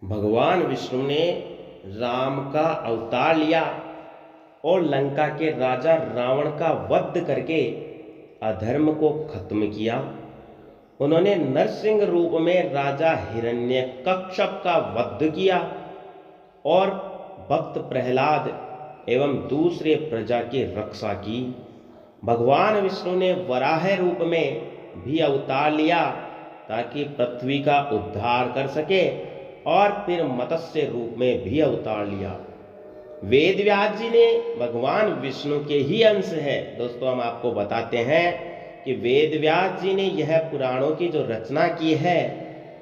भगवान विष्णु ने राम का अवतार लिया और लंका के राजा रावण का वध करके अधर्म को खत्म किया। उन्होंने नरसिंह रूप में राजा हिरण्यकश्यप का वध किया और भक्त प्रहलाद एवं दूसरे प्रजा की रक्षा की। भगवान विष्णु ने वराह रूप में भी अवतार लिया ताकि पृथ्वी का उद्धार कर सके और फिर मत्स्य रूप में भी अवतार लिया। वेद व्यास जी ने भगवान विष्णु के ही अंश है। दोस्तों, हम आपको बताते हैं कि वेद व्यास जी ने यह पुराणों की जो रचना की है,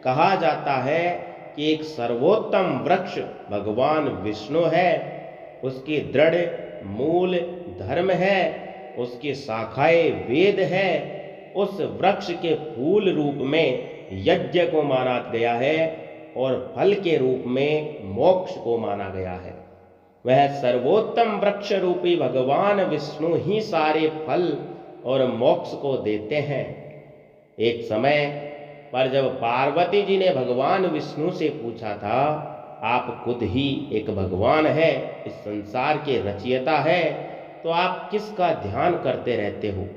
कहा जाता है कि एक सर्वोत्तम वृक्ष भगवान विष्णु है, उसकी दृढ़ मूल धर्म है, उसकी शाखाएं वेद है, उस वृक्ष के फूल रूप में यज्ञ को माना गया है और फल के रूप में मोक्ष को माना गया है। वह सर्वोत्तम वृक्ष रूपी भगवान विष्णु ही सारे फल और मोक्ष को देते हैं। एक समय पर जब पार्वती जी ने भगवान विष्णु से पूछा था, आप खुद ही एक भगवान है, इस संसार के रचयिता है, तो आप किसका ध्यान करते रहते हो?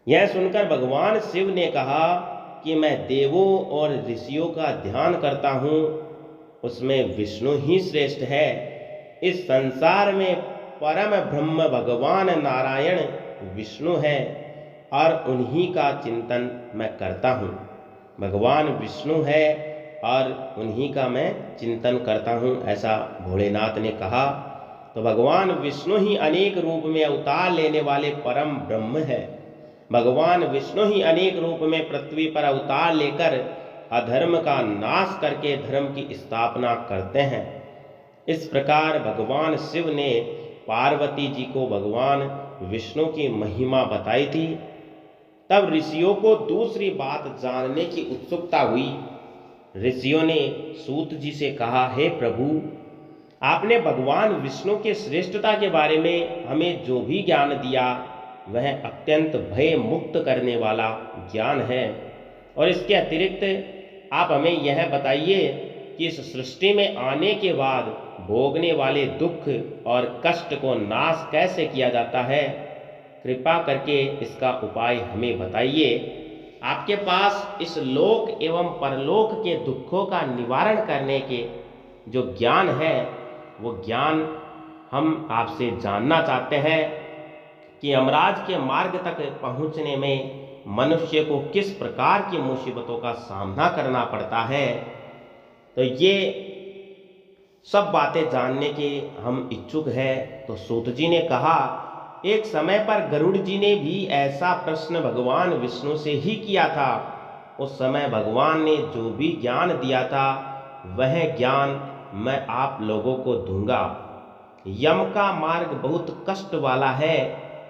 यह सुनकर भगवान शिव ने कहा कि मैं देवों और ऋषियों का ध्यान करता हूँ, उसमें विष्णु ही श्रेष्ठ है। इस संसार में परम ब्रह्म भगवान नारायण विष्णु है और उन्हीं का चिंतन मैं करता हूँ। भगवान विष्णु है और उन्हीं का मैं चिंतन करता हूँ, ऐसा भोलेनाथ ने कहा। तो भगवान विष्णु ही अनेक रूप में अवतार लेने वाले परम ब्रह्म है। भगवान विष्णु ही अनेक रूप में पृथ्वी पर अवतार लेकर अधर्म का नाश करके धर्म की स्थापना करते हैं। इस प्रकार भगवान शिव ने पार्वती जी को भगवान विष्णु की महिमा बताई थी। तब ऋषियों को दूसरी बात जानने की उत्सुकता हुई। ऋषियों ने सूत जी से कहा, हे प्रभु, आपने भगवान विष्णु के श्रेष्ठता के बारे में हमें जो भी ज्ञान दिया वह अत्यंत भय मुक्त करने वाला ज्ञान है, और इसके अतिरिक्त आप हमें यह बताइए कि इस सृष्टि में आने के बाद भोगने वाले दुख और कष्ट को नाश कैसे किया जाता है। कृपा करके इसका उपाय हमें बताइए। आपके पास इस लोक एवं परलोक के दुखों का निवारण करने के जो ज्ञान है, वो ज्ञान हम आपसे जानना चाहते हैं कि यमराज के मार्ग तक पहुंचने में मनुष्य को किस प्रकार की मुसीबतों का सामना करना पड़ता है। तो ये सब बातें जानने के हम इच्छुक हैं। तो सूत जी ने कहा, एक समय पर गरुड़ जी ने भी ऐसा प्रश्न भगवान विष्णु से ही किया था। उस समय भगवान ने जो भी ज्ञान दिया था वह ज्ञान मैं आप लोगों को दूंगा। यम का मार्ग बहुत कष्ट वाला है,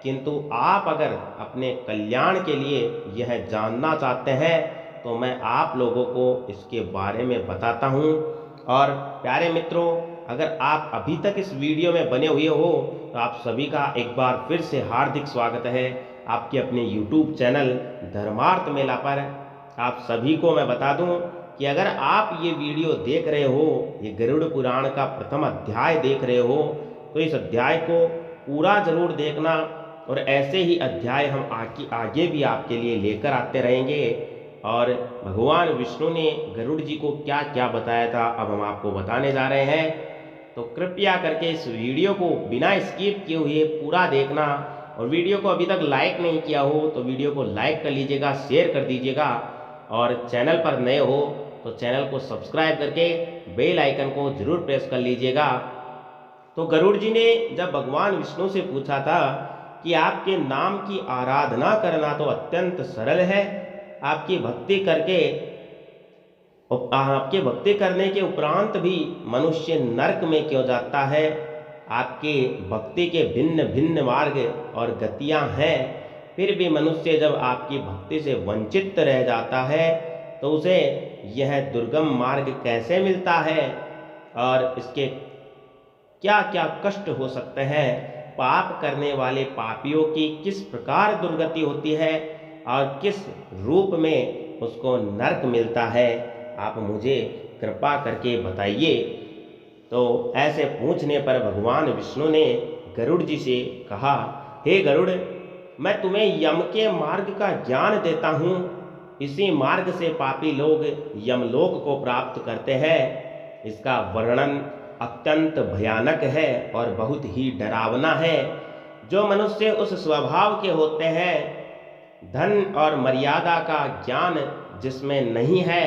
किंतु आप अगर अपने कल्याण के लिए यह जानना चाहते हैं तो मैं आप लोगों को इसके बारे में बताता हूँ। और प्यारे मित्रों, अगर आप अभी तक इस वीडियो में बने हुए हो तो आप सभी का एक बार फिर से हार्दिक स्वागत है आपके अपने YouTube चैनल धर्मार्थ मेला पर। आप सभी को मैं बता दूं कि अगर आप ये वीडियो देख रहे हो, ये गरुड़ पुराण का प्रथम अध्याय देख रहे हो, तो इस अध्याय को पूरा जरूर देखना, और ऐसे ही अध्याय हम आगे भी आपके लिए लेकर आते रहेंगे। और भगवान विष्णु ने गरुड़ जी को क्या क्या बताया था, अब हम आपको बताने जा रहे हैं। तो कृपया करके इस वीडियो को बिना स्किप किए हुए पूरा देखना, और वीडियो को अभी तक लाइक नहीं किया हो तो वीडियो को लाइक कर लीजिएगा, शेयर कर दीजिएगा, और चैनल पर नए हो तो चैनल को सब्सक्राइब करके बेल आइकन को जरूर प्रेस कर लीजिएगा। तो गरुड़ जी ने जब भगवान विष्णु से पूछा था कि आपके नाम की आराधना करना तो अत्यंत सरल है, आपकी भक्ति करने के उपरांत भी मनुष्य नरक में क्यों जाता है। आपके भक्ति के भिन्न भिन्न मार्ग और गतियां हैं, फिर भी मनुष्य जब आपकी भक्ति से वंचित रह जाता है तो उसे यह दुर्गम मार्ग कैसे मिलता है, और इसके क्या क्या कष्ट हो सकते हैं। पाप करने वाले पापियों की किस प्रकार दुर्गति होती है और किस रूप में उसको नरक मिलता है, आप मुझे कृपा करके बताइए। तो ऐसे पूछने पर भगवान विष्णु ने गरुड़ जी से कहा, हे गरुड़, मैं तुम्हें यम के मार्ग का ज्ञान देता हूँ। इसी मार्ग से पापी लोग यमलोक को प्राप्त करते हैं। इसका वर्णन अत्यंत भयानक है और बहुत ही डरावना है। जो मनुष्य उस स्वभाव के होते हैं, धन और मर्यादा का ज्ञान जिसमें नहीं है,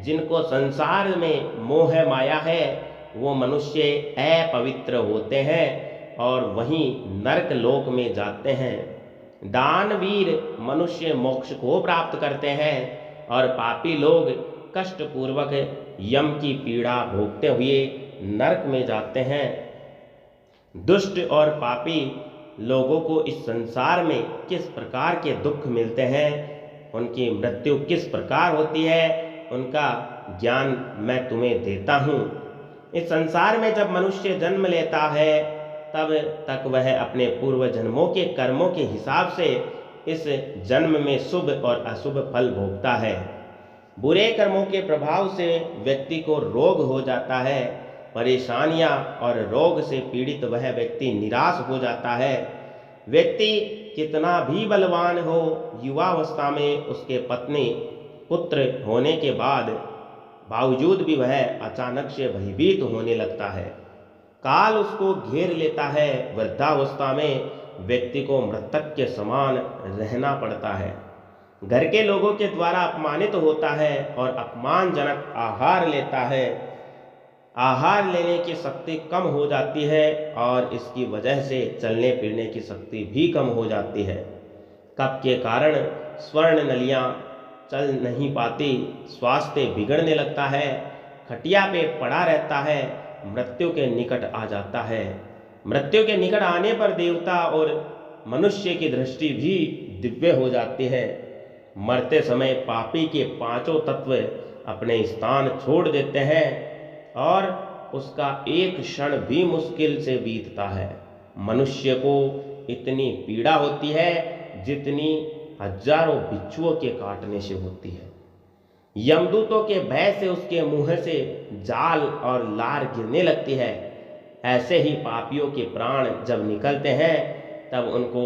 जिनको संसार में मोह माया है, वो मनुष्य अपवित्र होते हैं और वहीं नरक लोक में जाते हैं। दानवीर मनुष्य मोक्ष को प्राप्त करते हैं और पापी लोग कष्ट पूर्वक यम की पीड़ा भोगते हुए नरक में जाते हैं। दुष्ट और पापी लोगों को इस संसार में किस प्रकार के दुख मिलते हैं, उनकी मृत्यु किस प्रकार होती है, उनका ज्ञान मैं तुम्हें देता हूँ। इस संसार में जब मनुष्य जन्म लेता है, तब तक वह अपने पूर्व जन्मों के कर्मों के हिसाब से इस जन्म में शुभ और अशुभ फल भोगता है। बुरे कर्मों के प्रभाव से व्यक्ति को रोग हो जाता है। परेशानियां और रोग से पीड़ित वह व्यक्ति निराश हो जाता है। व्यक्ति कितना भी बलवान हो, युवावस्था में उसके पत्नी पुत्र होने के बावजूद भी वह अचानक से भयभीत होने लगता है। काल उसको घेर लेता है। वृद्धावस्था में व्यक्ति को मृतक के समान रहना पड़ता है। घर के लोगों के द्वारा अपमानित होता है और अपमानजनक आहार लेता है। आहार लेने की शक्ति कम हो जाती है और इसकी वजह से चलने फिरने की शक्ति भी कम हो जाती है। कफ के कारण स्वर्ण नलियाँ चल नहीं पाती, स्वास्थ्य बिगड़ने लगता है, खटिया पे पड़ा रहता है, मृत्यु के निकट आ जाता है। मृत्यु के निकट आने पर देवता और मनुष्य की दृष्टि भी दिव्य हो जाती है। मरते समय पापी के पांचों तत्व अपने स्थान छोड़ देते हैं और उसका एक क्षण भी मुश्किल से बीतता है। मनुष्य को इतनी पीड़ा होती है जितनी हजारों बिच्छुओं के काटने से होती है। यमदूतों के भय से उसके मुंह से जाल और लार गिरने लगती है। ऐसे ही पापियों के प्राण जब निकलते हैं तब उनको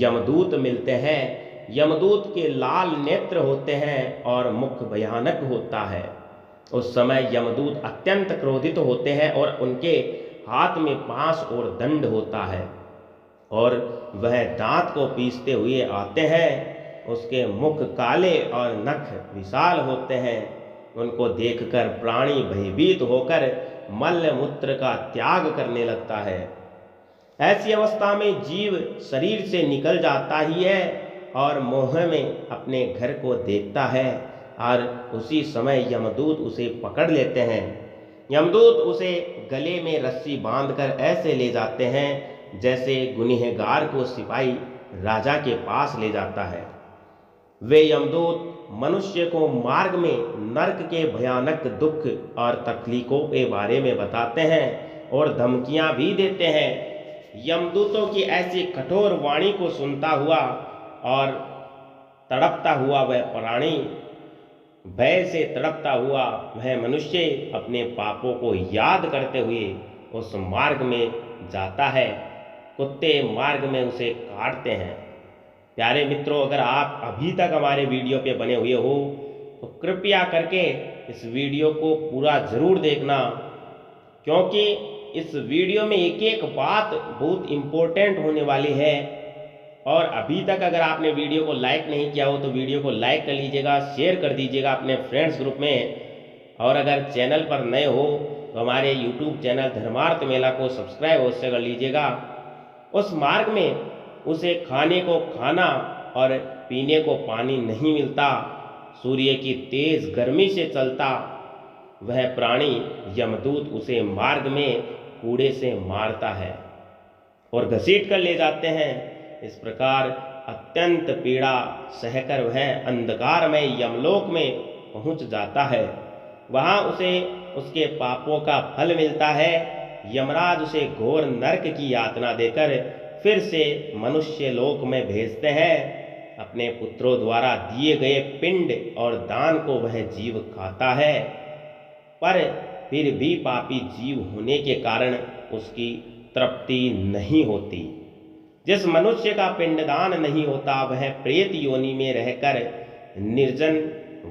यमदूत मिलते हैं। यमदूत के लाल नेत्र होते हैं और मुख भयानक होता है। उस समय यमदूत अत्यंत क्रोधित होते हैं और उनके हाथ में पास और दंड होता है और वह दांत को पीसते हुए आते हैं। उसके मुख काले और नख विशाल होते हैं। उनको देखकर प्राणी भयभीत होकर मल मूत्र का त्याग करने लगता है। ऐसी अवस्था में जीव शरीर से निकल जाता ही है और मोह में अपने घर को देखता है और उसी समय यमदूत उसे पकड़ लेते हैं। यमदूत उसे गले में रस्सी बांधकर ऐसे ले जाते हैं जैसे गुनहगार को सिपाही राजा के पास ले जाता है। वे यमदूत मनुष्य को मार्ग में नरक के भयानक दुख और तकलीफों के बारे में बताते हैं और धमकियां भी देते हैं। यमदूतों की ऐसी कठोर वाणी को सुनता हुआ और तड़पता हुआ वह प्राणी, भय से तड़पता हुआ वह मनुष्य अपने पापों को याद करते हुए उस मार्ग में जाता है। कुत्ते मार्ग में उसे काटते हैं। प्यारे मित्रों, अगर आप अभी तक हमारे वीडियो पे बने हुए हो तो कृपया करके इस वीडियो को पूरा ज़रूर देखना, क्योंकि इस वीडियो में एक एक बात बहुत इम्पोर्टेंट होने वाली है। और अभी तक अगर आपने वीडियो को लाइक नहीं किया हो तो वीडियो को लाइक कर लीजिएगा, शेयर कर दीजिएगा अपने फ्रेंड्स ग्रुप में। और अगर चैनल पर नए हो तो हमारे यूट्यूब चैनल धर्मार्थ मेला को सब्सक्राइब अवश्य कर लीजिएगा। उस मार्ग में उसे खाने को खाना और पीने को पानी नहीं मिलता। सूर्य की तेज गर्मी से चलता वह प्राणी यमदूत उसे मार्ग में कूड़े से मारता है और घसीट कर ले जाते हैं। इस प्रकार अत्यंत पीड़ा सहकर वह अंधकार में यमलोक में पहुंच जाता है। वहां उसे उसके पापों का फल मिलता है। यमराज उसे घोर नरक की यातना देकर फिर से मनुष्य लोक में भेजते हैं। अपने पुत्रों द्वारा दिए गए पिंड और दान को वह जीव खाता है। पर फिर भी पापी जीव होने के कारण उसकी तृप्ति नहीं होती। जिस मनुष्य का पिंडदान नहीं होता वह प्रेत योनि में रहकर निर्जन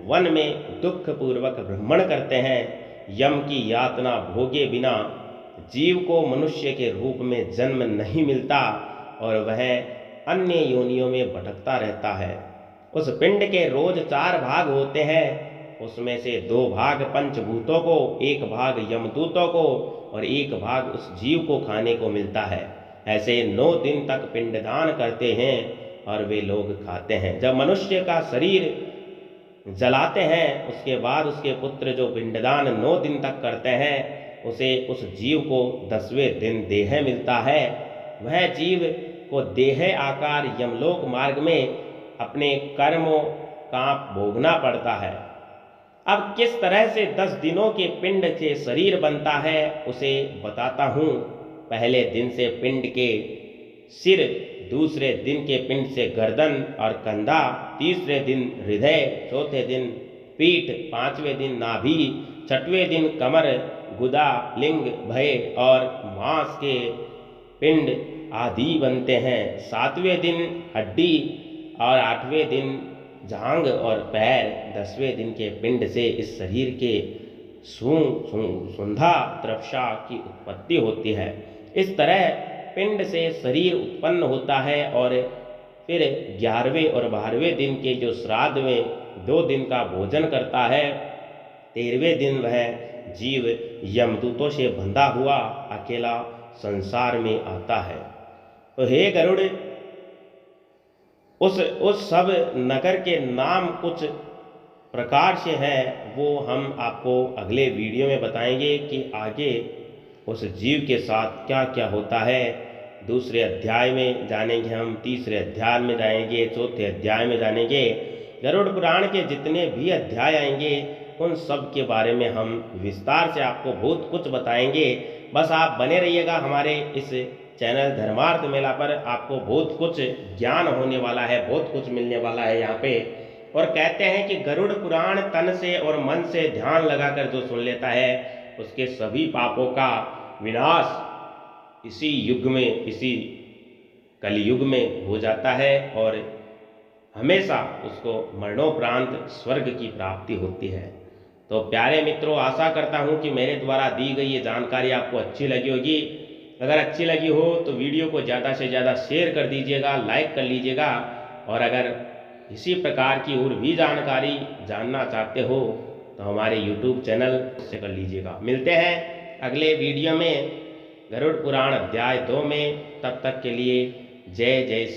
वन में दुख पूर्वक भ्रमण करते हैं। यम की यातना भोगे बिना जीव को मनुष्य के रूप में जन्म नहीं मिलता और वह अन्य योनियों में भटकता रहता है। उस पिंड के रोज 4 भाग होते हैं, उसमें से 2 भाग पंचभूतों को, 1 भाग यमदूतों को और 1 भाग उस जीव को खाने को मिलता है। ऐसे 9 दिन तक पिंडदान करते हैं और वे लोग खाते हैं। जब मनुष्य का शरीर जलाते हैं उसके बाद उसके पुत्र जो पिंडदान 9 दिन तक करते हैं उसे उस जीव को 10वें दिन देह मिलता है। वह जीव को देह आकार यमलोक मार्ग में अपने कर्मों का भोगना पड़ता है। अब किस तरह से 10 दिनों के पिंड से शरीर बनता है उसे बताता हूँ। पहले दिन से पिंड के सिर, दूसरे दिन के पिंड से गर्दन और कंधा, तीसरे दिन हृदय, चौथे दिन पीठ, 5वें दिन नाभि, 6वें दिन कमर, गुदा, लिंग, भय और मांस के पिंड आदि बनते हैं। 7वें दिन हड्डी और 8वें दिन जांग और पैर, 10वें दिन के पिंड से इस शरीर के सुंधा त्रपशा की उत्पत्ति होती है। इस तरह पिंड से शरीर उत्पन्न होता है और फिर 11वें और 12वें दिन के जो श्राद्ध में 2 दिन का भोजन करता है, 13वें दिन वह जीव यमदूतों से बंधा हुआ अकेला संसार में आता है। तो हे गरुड़, उस सब नगर के नाम कुछ प्रकार से हैं, वो हम आपको अगले वीडियो में बताएंगे कि आगे उस जीव के साथ क्या क्या होता है। दूसरे अध्याय में जानेंगे हम, तीसरे अध्याय में जाएंगे, चौथे अध्याय में जानेंगे। गरुड़ पुराण के जितने भी अध्याय आएंगे उन सब के बारे में हम विस्तार से आपको बहुत कुछ बताएंगे। बस आप बने रहिएगा हमारे इस चैनल धर्मार्थ मेला पर। आपको बहुत कुछ ज्ञान होने वाला है, बहुत कुछ मिलने वाला है यहाँ पे। और कहते हैं कि गरुड़ पुराण तन से और मन से ध्यान लगाकर जो सुन लेता है उसके सभी पापों का विनाश इसी युग में, इसी कलयुग में हो जाता है और हमेशा उसको मरणोपरांत स्वर्ग की प्राप्ति होती है। तो प्यारे मित्रों, आशा करता हूँ कि मेरे द्वारा दी गई ये जानकारी आपको अच्छी लगी होगी। अगर अच्छी लगी हो तो वीडियो को ज़्यादा से ज़्यादा शेयर कर दीजिएगा, लाइक कर लीजिएगा। और अगर इसी प्रकार की और भी जानकारी जानना चाहते हो तो हमारे YouTube चैनल से कर लीजिएगा। मिलते हैं अगले वीडियो में गरुड़ पुराण अध्याय 2 में। तब तक के लिए जय जय श्री।